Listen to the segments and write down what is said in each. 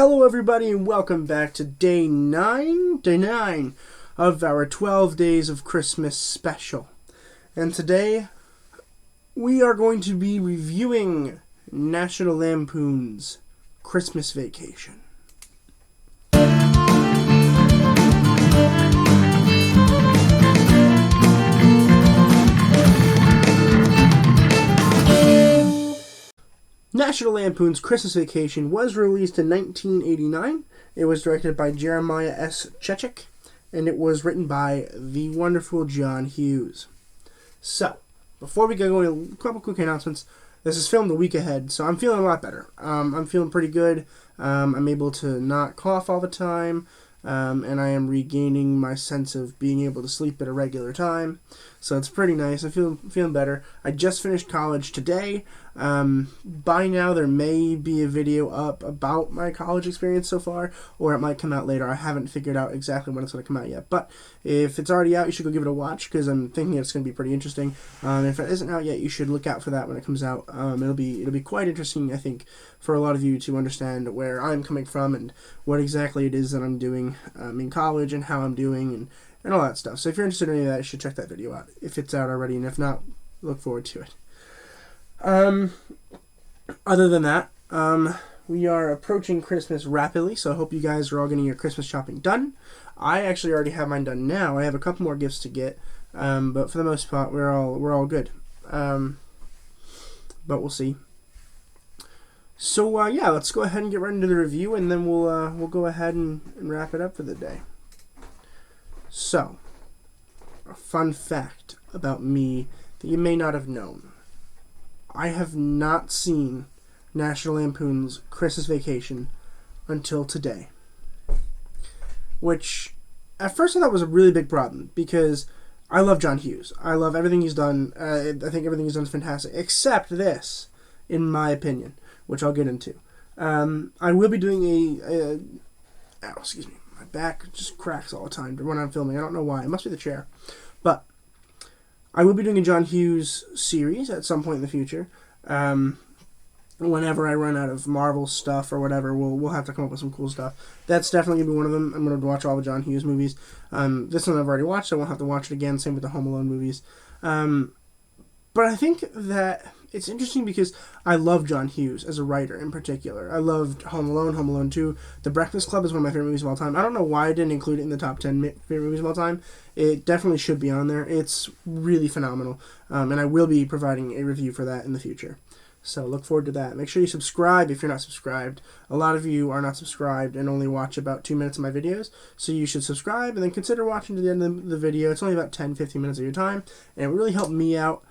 Hello everybody and welcome back to day 9 of our 12 Days of Christmas special. And today we are going to be reviewing National Lampoon's Christmas Vacation. National Lampoon's Christmas Vacation was released in 1989. It was directed by Jeremiah S. Chechik, and it was written by the wonderful John Hughes. So, before we go into a couple quick announcements, this is filmed a week ahead, so I'm feeling a lot better. I'm feeling pretty good. I'm able to not cough all the time, and I am regaining my sense of being able to sleep at a regular time. So it's pretty nice. I'm feeling better. I just finished college today. By now there may be a video up about my college experience so far, or it might come out later. I haven't figured out exactly when it's going to come out yet. But if it's already out, you should go give it a watch, because I'm thinking it's going to be pretty interesting. If it isn't out yet, you should look out for that when it comes out. It'll be quite interesting, I think, for a lot of you to understand where I'm coming from and what exactly it is that I'm doing in college and how I'm doing and all that stuff. So if you're interested in any of that, you should check that video out if it's out already, and if not, look forward to it. Other than that, we are approaching Christmas rapidly, so I hope you guys are all getting your Christmas shopping done. I actually already have mine done now. I have a couple more gifts to get, but for the most part, we're all good. But we'll see. So yeah, let's go ahead and get right into the review, and then we'll go ahead and wrap it up for the day. So, a fun fact about me that you may not have known. I have not seen National Lampoon's Christmas Vacation until today. Which, at first I thought was a really big problem, because I love John Hughes. I love everything he's done. I think everything he's done is fantastic, except this, in my opinion, which I'll get into. I will be doing excuse me. My back just cracks all the time when I'm filming. I don't know why. It must be the chair. But I will be doing a John Hughes series at some point in the future. Whenever I run out of Marvel stuff or whatever, we'll have to come up with some cool stuff. That's definitely going to be one of them. I'm going to watch all the John Hughes movies. This one I've already watched, so I won't have to watch it again. Same with the Home Alone movies. But I think that it's interesting because I love John Hughes as a writer in particular. I loved Home Alone, Home Alone 2. The Breakfast Club is one of my favorite movies of all time. I don't know why I didn't include it in the top 10 favorite movies of all time. It definitely should be on there. It's really phenomenal. And I will be providing a review for that in the future. So look forward to that. Make sure you subscribe if you're not subscribed. A lot of you are not subscribed and only watch about 2 minutes of my videos. So you should subscribe and then consider watching to the end of the video. It's only about 10-15 minutes of your time. And it will really help me out.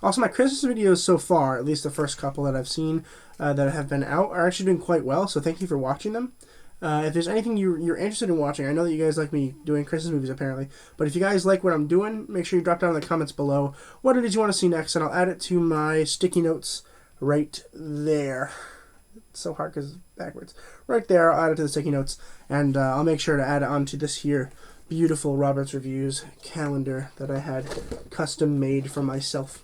Also, my Christmas videos so far, at least the first couple that I've seen that have been out, are actually doing quite well, so thank you for watching them. If there's anything you're interested in watching, I know that you guys like me doing Christmas movies, apparently, but if you guys like what I'm doing, make sure you drop down in the comments below what it is you want to see next, and I'll add it to my sticky notes right there. It's so hard because it's backwards. Right there, I'll add it to the sticky notes, and I'll make sure to add it onto this here beautiful Robert's Reviews calendar that I had custom made for myself.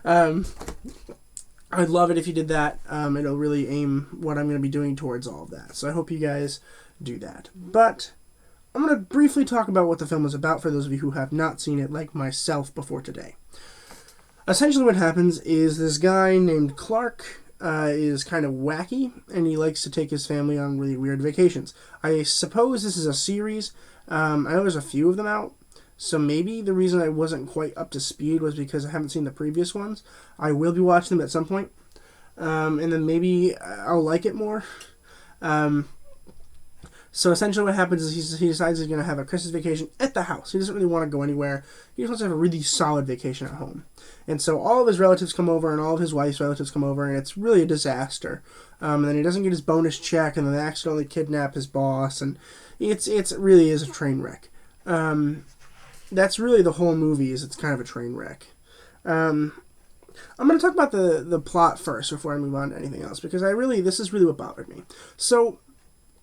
I'd love it if you did that. It'll really aim what I'm going to be doing towards all of that. So I hope you guys do that. But I'm going to briefly talk about what the film is about for those of you who have not seen it, like myself, before today. Essentially what happens is this guy named Clark is kind of wacky, and he likes to take his family on really weird vacations. I suppose this is a series. I know there's a few of them out. So maybe the reason I wasn't quite up to speed was because I haven't seen the previous ones. I will be watching them at some point. And then maybe I'll like it more. So essentially what happens is he decides he's going to have a Christmas vacation at the house. He doesn't really want to go anywhere. He just wants to have a really solid vacation at home. And so all of his relatives come over, and all of his wife's relatives come over, and it's really a disaster. And then he doesn't get his bonus check, and then they accidentally kidnap his boss, and it really is a train wreck. That's really the whole movie, is it's kind of a train wreck. I'm going to talk about the plot first before I move on to anything else, because this is really what bothered me. So,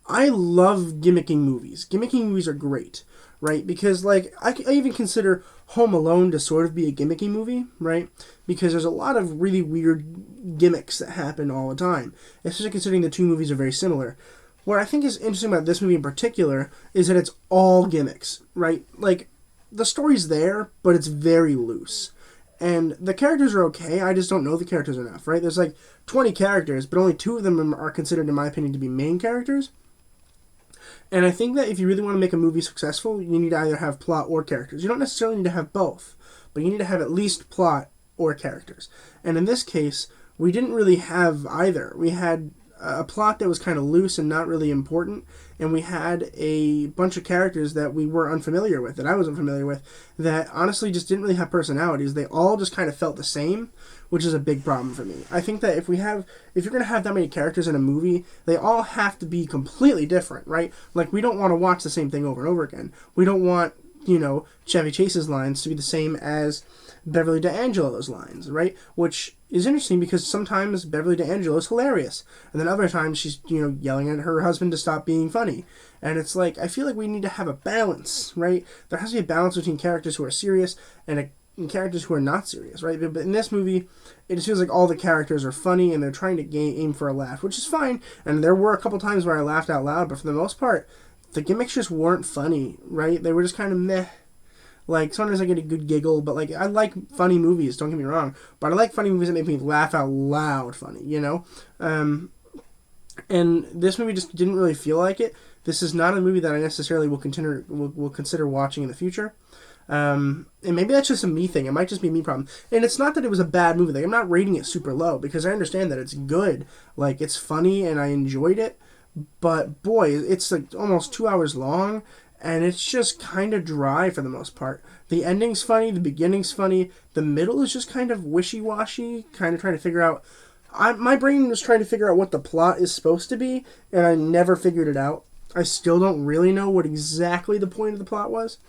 I love gimmicking movies. Gimmicking movies are great. right? Because, like, I even consider Home Alone to sort of be a gimmicky movie, right? Because there's a lot of really weird gimmicks that happen all the time, especially considering the two movies are very similar. What I think is interesting about this movie in particular is that it's all gimmicks, right? Like, the story's there, but it's very loose. And the characters are okay, I just don't know the characters enough, right? There's like 20 characters, but only 2 of them are considered, in my opinion, to be main characters. And I think that if you really want to make a movie successful, you need to either have plot or characters. You don't necessarily need to have both, but you need to have at least plot or characters. And in this case, we didn't really have either. We had a plot that was kind of loose and not really important, and we had a bunch of characters that we were unfamiliar with, that I was unfamiliar with, that honestly just didn't really have personalities. They all just kind of felt the same, which is a big problem for me. I think that if you're going to have that many characters in a movie, they all have to be completely different, right? Like, we don't want to watch the same thing over and over again. We don't want, Chevy Chase's lines to be the same as Beverly D'Angelo's lines, right? Which is interesting because sometimes Beverly D'Angelo is hilarious, and then other times she's, yelling at her husband to stop being funny. And it's like, I feel like we need to have a balance, right? There has to be a balance between characters who are serious and characters who are not serious, right? But in this movie, it just feels like all the characters are funny and they're trying to aim for a laugh, which is fine. And there were a couple times where I laughed out loud, but for the most part, the gimmicks just weren't funny, right? They were just kind of meh. Like, sometimes I get a good giggle, but, like, I like funny movies, don't get me wrong. But I like funny movies that make me laugh out loud funny, And this movie just didn't really feel like it. This is not a movie that I necessarily will consider watching in the future. And maybe that's just a me thing. It might just be a me problem. And it's not that it was a bad movie. Like, I'm not rating it super low, because I understand that it's good. Like, it's funny, and I enjoyed it. But, boy, it's, like, almost 2 hours long, and it's just kind of dry for the most part. The ending's funny, the beginning's funny, the middle is just kind of wishy-washy, kind of trying to figure out... my brain was trying to figure out what the plot is supposed to be, and I never figured it out. I still don't really know what exactly the point of the plot was.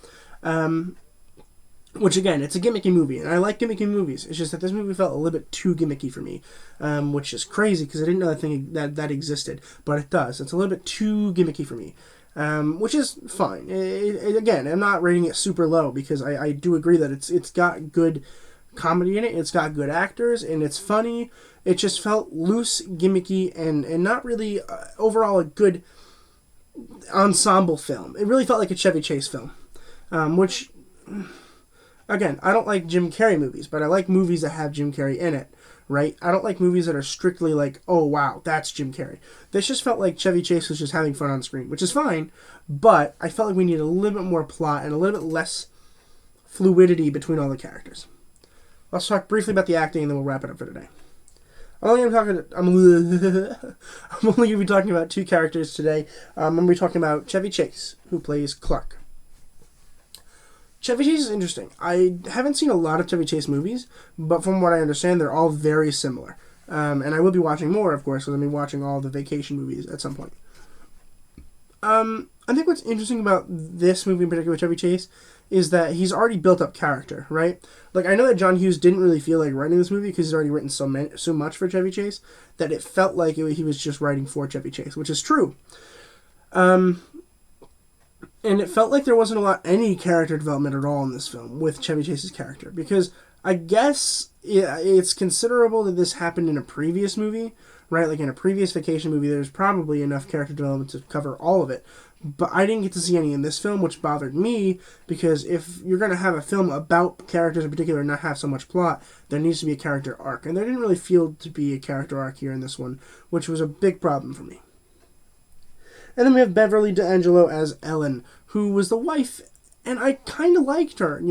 Which, again, it's a gimmicky movie, and I like gimmicky movies. It's just that this movie felt a little bit too gimmicky for me, which is crazy, because I didn't know that existed, but it does. It's a little bit too gimmicky for me, which is fine. Again, I'm not rating it super low, because I do agree that it's got good comedy in it, it's got good actors, and it's funny. It just felt loose, gimmicky, and not really overall a good ensemble film. It really felt like a Chevy Chase film, which... Again, I don't like Jim Carrey movies, but I like movies that have Jim Carrey in it, right? I don't like movies that are strictly like, oh, wow, that's Jim Carrey. This just felt like Chevy Chase was just having fun on screen, which is fine, but I felt like we needed a little bit more plot and a little bit less fluidity between all the characters. Let's talk briefly about the acting, and then we'll wrap it up for today. I'm only going to be talking about 2 characters today. I'm going to be talking about Chevy Chase, who plays Clark. Chevy Chase is interesting. I haven't seen a lot of Chevy Chase movies, but from what I understand, they're all very similar. And I will be watching more, of course, because I'll be watching all the vacation movies at some point. I think what's interesting about this movie in particular with Chevy Chase is that he's already built up character, right? Like, I know that John Hughes didn't really feel like writing this movie because he's already written so much for Chevy Chase that it felt like he was just writing for Chevy Chase, which is true. And it felt like there wasn't any character development at all in this film with Chevy Chase's character. Because I guess it's considerable that this happened in a previous movie, right? Like in a previous vacation movie, there's probably enough character development to cover all of it. But I didn't get to see any in this film, which bothered me, because if you're going to have a film about characters in particular and not have so much plot, there needs to be a character arc. And there didn't really feel to be a character arc here in this one, which was a big problem for me. And then we have Beverly D'Angelo as Ellen, who was the wife, and I kind of liked her,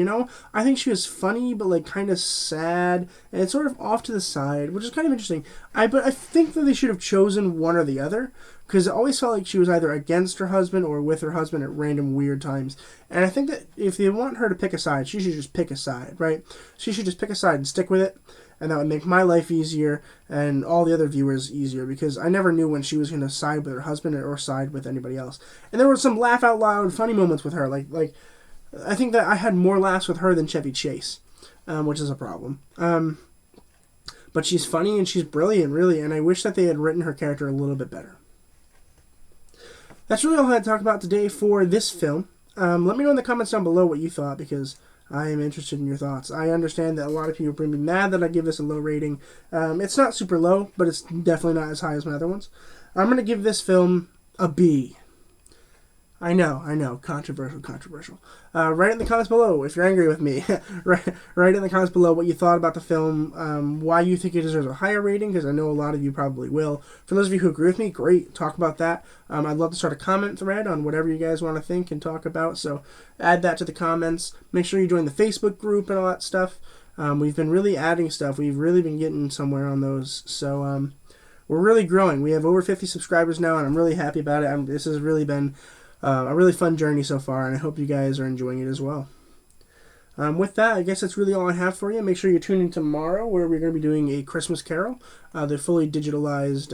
I think she was funny, but, like, kind of sad, and it's sort of off to the side, which is kind of interesting. But I think that they should have chosen one or the other, because it always felt like she was either against her husband or with her husband at random weird times. And I think that if they want her to pick a side, she should just pick a side, right? She should just pick a side and stick with it. And that would make my life easier and all the other viewers easier, because I never knew when she was going to side with her husband or side with anybody else. And there were some laugh out loud funny moments with her. Like I think that I had more laughs with her than Chevy Chase, which is a problem. But she's funny and she's brilliant, really, and I wish that they had written her character a little bit better. That's really all I had to talk about today for this film. Let me know in the comments down below what you thought, because I am interested in your thoughts. I understand that a lot of people are going to be mad that I give this a low rating. It's not super low, but it's definitely not as high as my other ones. I'm going to give this film a B. I know, controversial. Write in the comments below if you're angry with me. Write in the comments below what you thought about the film, why you think it deserves a higher rating, because I know a lot of you probably will. For those of you who agree with me, great, talk about that. I'd love to start a comment thread on whatever you guys want to think and talk about, so add that to the comments. Make sure you join the Facebook group and all that stuff. We've been really adding stuff. We've really been getting somewhere on those, so we're really growing. We have over 50 subscribers now, and I'm really happy about it. This has really been a really fun journey so far, and I hope you guys are enjoying it as well. With that, I guess that's really all I have for you. Make sure you tune in tomorrow, where we're going to be doing A Christmas Carol, the fully digitalized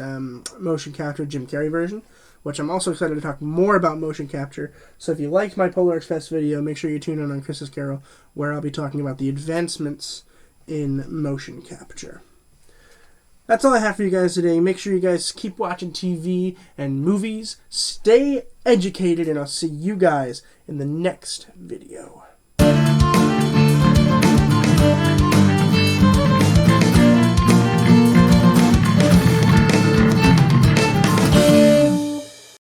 motion capture Jim Carrey version, which I'm also excited to talk more about motion capture. So if you liked my Polar Express video, make sure you tune in on Christmas Carol, where I'll be talking about the advancements in motion capture. That's all I have for you guys today. Make sure you guys keep watching TV and movies. Stay educated, and I'll see you guys in the next video.